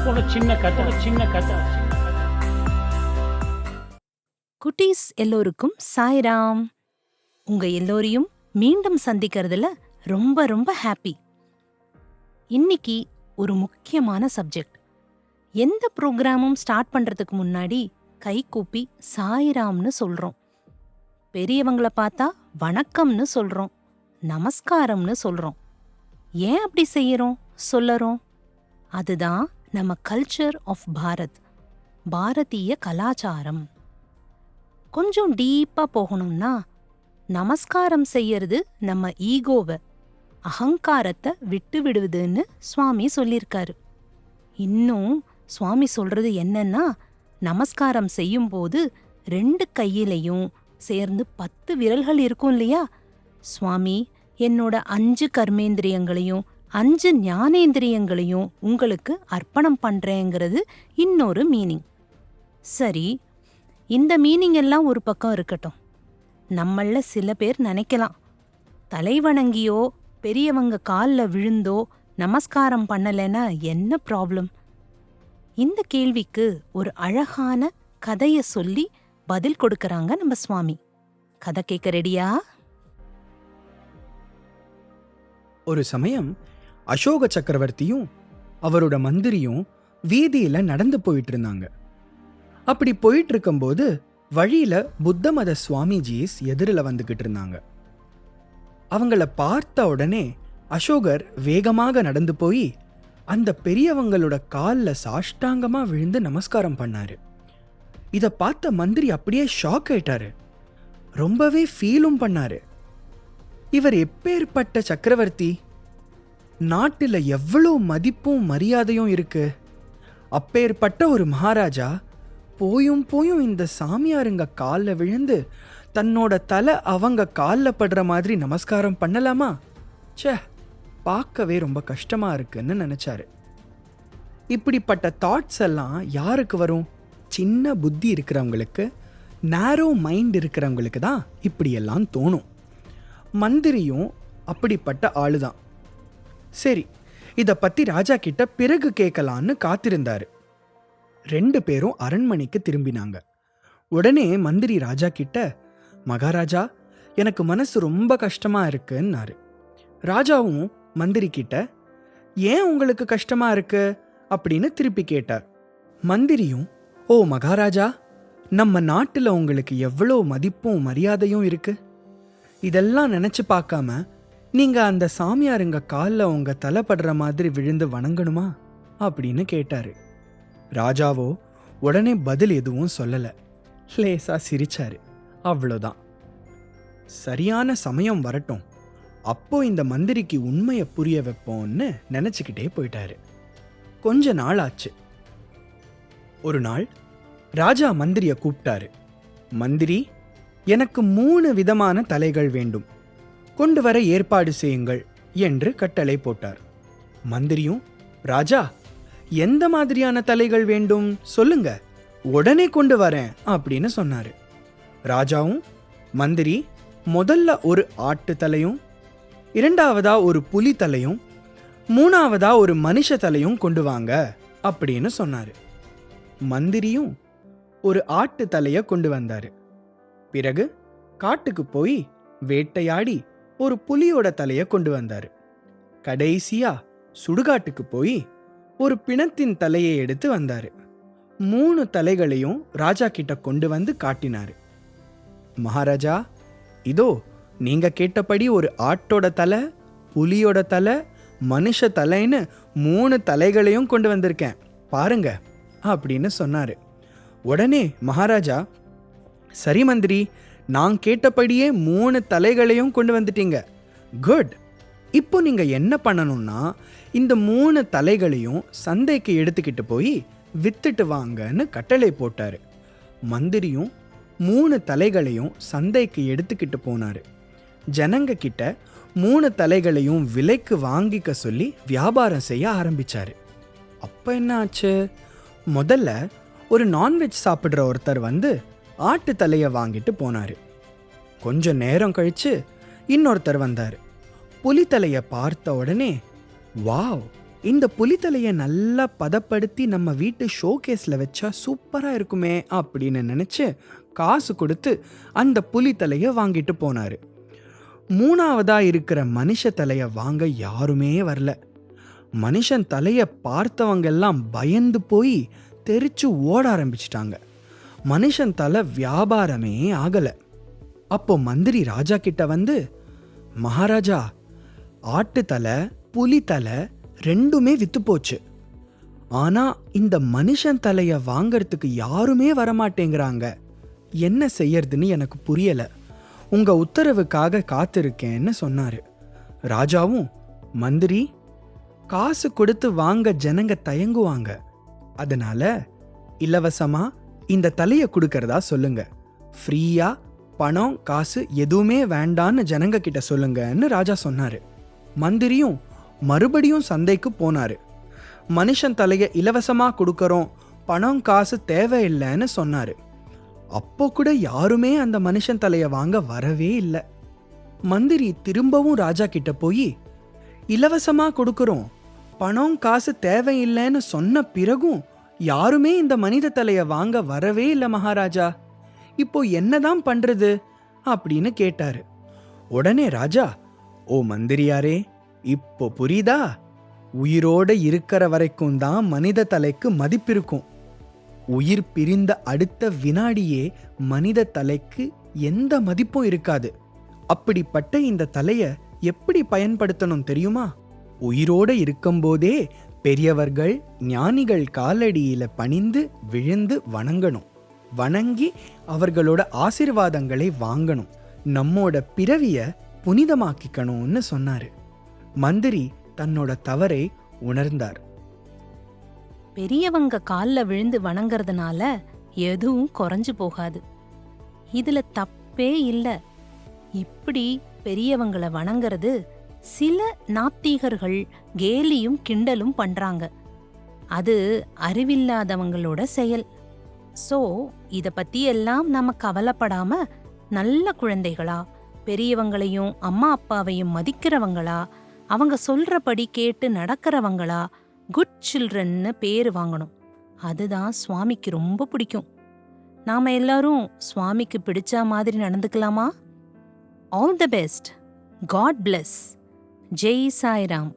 ஒரு சின்ன கதை. குட்டீஸ் எல்லோருக்கும் சாய்ராம். உங்க எல்லோரையும் மீண்டும் சந்திக்கிறதுல ரொம்ப ரொம்ப ஹாப்பி. இன்னைக்கு ஒரு முக்கியமான சப்ஜெக்ட். எந்த ப்ரோக்ராமும் ஸ்டார்ட் பண்றதுக்கு முன்னாடி கை கூப்பி சாய்ராம்னு சொல்றோம். பெரியவங்கள பார்த்தா வணக்கம்னு சொல்றோம், நமஸ்காரம்னு சொல்றோம். ஏன் அப்படி செய்யறோம் சொல்லறோம்? அதுதான் நம்ம கல்ச்சர் ஆஃப் பாரத், பாரதிய கலாச்சாரம். கொஞ்சம் டீப்பா போகணும்னா, நமஸ்காரம் செய்யறது நம்ம ஈகோவை, அகங்காரத்தை விட்டு விடுவதுன்னு சுவாமி சொல்லியிருக்காரு. இன்னும் சுவாமி சொல்றது என்னன்னா, நமஸ்காரம் செய்யும்போது 2 கையிலையும் சேர்ந்து 10 விரல்கள் இருக்கும் இல்லையா? சுவாமி, என்னோட 5 கர்மேந்திரியங்களையும் 5 ஞானேந்திரியங்களையும் உங்களுக்கு அர்ப்பணம் பண்றேங்கிறது இன்னொரு மீனிங். சரி, இந்த மீனிங் எல்லாம் ஒரு பக்கம் இருக்கட்டும். நம்மள சில பேர் நினைக்கலாம், தலைவணங்கியோ பெரியவங்க காலில் விழுந்தோ நமஸ்காரம் பண்ணலைன்னா என்ன ப்ராப்ளம்? இந்த கேள்விக்கு ஒரு அழகான கதைய சொல்லி பதில் கொடுக்கறாங்க நம்ம சுவாமி. கதை கேட்க ரெடியா? ஒரு சமயம் அசோக சக்கரவர்த்தியும் அவரோட மந்திரியும் வீதியில நடந்து போயிட்டு இருந்தாங்க. அப்படி போயிட்டு இருக்கும்போது வழியில புத்த மத சுவாமிஜிஸ் எதிரில் வந்துகிட்டு இருந்தாங்க. அவங்கள பார்த்த உடனே அசோகர் வேகமாக நடந்து போய் அந்த பெரியவங்களோட காலில் சாஷ்டாங்கமா விழுந்து நமஸ்காரம் பண்ணாரு. இதை பார்த்த மந்திரி அப்படியே ஷாக் ஆயிட்டாரு, ரொம்பவே ஃபீலும் பண்ணாரு. இவர் எப்பேற்பட்ட சக்கரவர்த்தி, நாட்டில் எவ்வளோ மதிப்பும் மரியாதையும் இருக்கு. அப்பேற்பட்ட ஒரு மகாராஜா போயும் இந்த சாமியாருங்க காலில் விழுந்து தன்னோட தலை அவங்க காலில் படுற மாதிரி நமஸ்காரம் பண்ணலாமா? ச்சே, பார்க்கவே ரொம்ப கஷ்டமா இருக்குன்னு நினைச்சாரு. இப்படிப்பட்ட தாட்ஸ் எல்லாம் யாருக்கு வரும்? சின்ன புத்தி இருக்கிறவங்களுக்கு, நேரோ மைண்ட் இருக்கிறவங்களுக்கு தான் இப்படியெல்லாம் தோணும். மந்திரியும் அப்படிப்பட்ட ஆளுதான். சரி, இதை பத்தி ராஜா கிட்ட பிறகு கேட்கலான்னு காத்திருந்தாரு. 2 பேரும் அரண்மனைக்கு திரும்பினாங்க. உடனே மந்திரி ராஜா கிட்ட, மகாராஜா, எனக்கு மனசு ரொம்ப கஷ்டமா இருக்குன்னாரு. ராஜாவும் மந்திரி கிட்ட, ஏன் உங்களுக்கு கஷ்டமா இருக்கு அப்படின்னு திருப்பி கேட்டார். மந்திரியும், ஓ மகாராஜா, நம்ம நாட்டுல உங்களுக்கு எவ்வளோ மதிப்பும் மரியாதையும் இருக்கு. இதெல்லாம் நினைச்சு பார்க்காம நீங்க அந்த சாமியாருங்க காலில் உங்க தலைப்படுற மாதிரி விழுந்து வணங்கணுமா அப்படின்னு கேட்டாரு. ராஜாவோ உடனே பதில் எதுவும் சொல்லல, லேசா சிரிச்சாரு. அவ்வளோதான். சரியான சமயம் வரட்டும், அப்போ இந்த மந்திரிக்கு உண்மையை புரிய வைப்போம்னு நினைச்சுக்கிட்டே போயிட்டாரு. கொஞ்ச நாள் ஆச்சு. ஒரு நாள் ராஜா மந்திரிய கூப்பிட்டாரு. மந்திரி, எனக்கு 3 விதமான தலைகள் வேண்டும், கொண்டு வர ஏற்பாடு செய்யுங்கள் என்று கட்டளை போட்டார். மந்திரியும், ராஜா, எந்த மாதிரியான தலைகள் வேண்டும் சொல்லுங்க, உடனே கொண்டு வரேன் அப்படின்னு சொன்னாரு. ராஜாவும், மந்திரி, முதல்ல ஒரு ஆட்டு தலையும், 2ஆவதா ஒரு புலி தலையும், 3ஆவதா ஒரு மனுஷ தலையும் கொண்டு வாங்க அப்படின்னு சொன்னாரு. மந்திரியும் ஒரு ஆட்டு தலைய கொண்டு வந்தாரு. பிறகு காட்டுக்கு போய் வேட்டையாடி ஒரு புலியோட தலைய கொண்டு வந்தாரு. கடைசியா சுடுகாட்டுக்கு போய் ஒரு பிணத்தின் தலையை எடுத்து வந்தாரு. 3 தலைகளையும் ராஜா கிட்ட கொண்டு வந்து காட்டினாரு. மகாராஜா, இதோ நீங்க கேட்டபடி ஒரு ஆட்டோட தலை, புலியோட தலை, மனுஷ தலைன்னு 3 தலைகளையும் கொண்டு வந்திருக்கேன், பாருங்க அப்படின்னு சொன்னாரு. உடனே மகாராஜா, சரி மந்திரி, நான் கேட்டபடியே 3 தலைகளையும் கொண்டு வந்துட்டீங்க, குட். இப்போ நீங்க என்ன பண்ணணும்னா, இந்த 3 தலைகளையும் சந்தைக்கு எடுத்துக்கிட்டு போய் வித்துட்டு வாங்கன்னு கட்டளை போட்டாரு. மந்திரியும் 3 தலைகளையும் சந்தைக்கு எடுத்துக்கிட்டு போனாரு. ஜனங்க கிட்ட 3 தலைகளையும் விலைக்கு வாங்கிக்க சொல்லி வியாபாரம் செய்ய ஆரம்பிச்சாரு. அப்ப என்ன ஆச்சு? முதல்ல ஒரு நான்வெஜ் சாப்பிட்ற ஒருத்தர் வந்து ஆட்டு தலையை வாங்கிட்டு போனாரு. கொஞ்ச நேரம் கழிச்சு இன்னொருத்தர் வந்தாரு. புலி தலையை பார்த்த உடனே, வாவ், இந்த புலித்தலையை நல்லா பதப்படுத்தி நம்ம வீட்டு ஷோகேஸில் வச்சா சூப்பராக இருக்குமே அப்படின்னு நினச்சி காசு கொடுத்து அந்த புலித்தலையை வாங்கிட்டு போனார். 3ஆவதா இருக்கிற மனுஷ தலையை வாங்க யாருமே வரல. மனுஷன் தலையை பார்த்தவங்க எல்லாம் பயந்து போய் தெரிச்சு ஓட ஆரம்பிச்சிட்டாங்க. மனுஷன் தலை வியாபாரமே ஆகலை. அப்போ மந்திரி ராஜா கிட்ட வந்து, மகாராஜா, ஆட்டு தலை புலி தலை ரெண்டுமே வித்து போச்சு. ஆனா இந்த மனுஷன் தலைய வாங்கறதுக்கு யாருமே வரமாட்டேங்கிறாங்க. என்ன செய்யறதுன்னு எனக்கு புரியல. உங்க உத்தரவுக்காக காத்திருக்கேன்னு சொன்னாரு. ராஜாவும், மந்திரி, காசு கொடுத்து வாங்க ஜனங்க தயங்குவாங்க. அதனால இலவசமா இந்த தலைய கொடுக்கறதா சொல்லுங்க. ஃப்ரீயா பணம் காசு எதுவுமே வேண்டான்னு ஜனங்க கிட்ட சொல்லுங்கன்னு ராஜா சொன்னாரு. மந்திரியும் மறுபடியும் சந்தைக்கு போனாரு. மனுஷன் தலைய இலவசமா கொடுக்கறோம், பணம் காசு தேவையில்லைன்னு சொன்னாரு. அப்போ கூட யாருமே அந்த மனுஷன் தலைய வாங்க வரவே இல்லை. மந்திரி திரும்பவும் ராஜா கிட்ட போய், இலவசமா கொடுக்கறோம், பணம் காசு தேவையில்லைன்னு சொன்ன பிறகும் யாருமே இந்த மனித தலைய வாங்க வரவே இல்லை மகாராஜா. இப்போ என்னதான் பண்றது அப்படின்னு கேட்டாரு. உடனே ராஜா, ஓ மந்திரியாரே, இப்போ புரியுதா? உயிரோட இருக்கிற வரைக்கும் தான் மனித தலைக்கு மதிப்பிருக்கும். உயிர் பிரிந்த அடுத்த வினாடியே மனித தலைக்கு எந்த மதிப்பும் இருக்காது. அப்படிப்பட்ட இந்த தலைய எப்படி பயன்படுத்தணும் தெரியுமா? உயிரோட இருக்கும்போதே பெரியவர்கள் ஞானிகள் காலடியில பணிந்து விழுந்து வணங்கணும். வணங்கி அவர்களோட ஆசீர்வாதங்களை வாங்கணும். நம்மோட பிறவிய புனிதமாக்கிக்கணும்னு சொன்னாரு. மந்திரி தன்னோட தவறை உணர்ந்தார். பெரியவங்க கால்ல விழுந்து வணங்கறதுனால எதுவும் குறைஞ்சு போகாது. இதுல தப்பே இல்ல. இப்படி பெரியவங்கள வணங்கறது சில நாத்திகர்கள் கேலியும் கிண்டலும் பண்றாங்க. அது அறிவில்லாதவங்களோட செயல். சோ இத பத்தி எல்லாம் நம்ம கவலைப்படாம நல்ல குழந்தைகளா, பெரியவங்களையும் அம்மா அப்பாவையும் மதிக்கிறவங்களா, அவங்க சொல்றபடி கேட்டு நடக்கிறவங்களா, குட் சில்ட்ரன்னு பேரு வாங்கணும். அதுதான் சுவாமிக்கு ரொம்ப பிடிக்கும். நாம எல்லாரும் சுவாமிக்கு பிடிச்ச மாதிரி நடந்துக்கலாமா? All the best. God bless. Jai Sairam.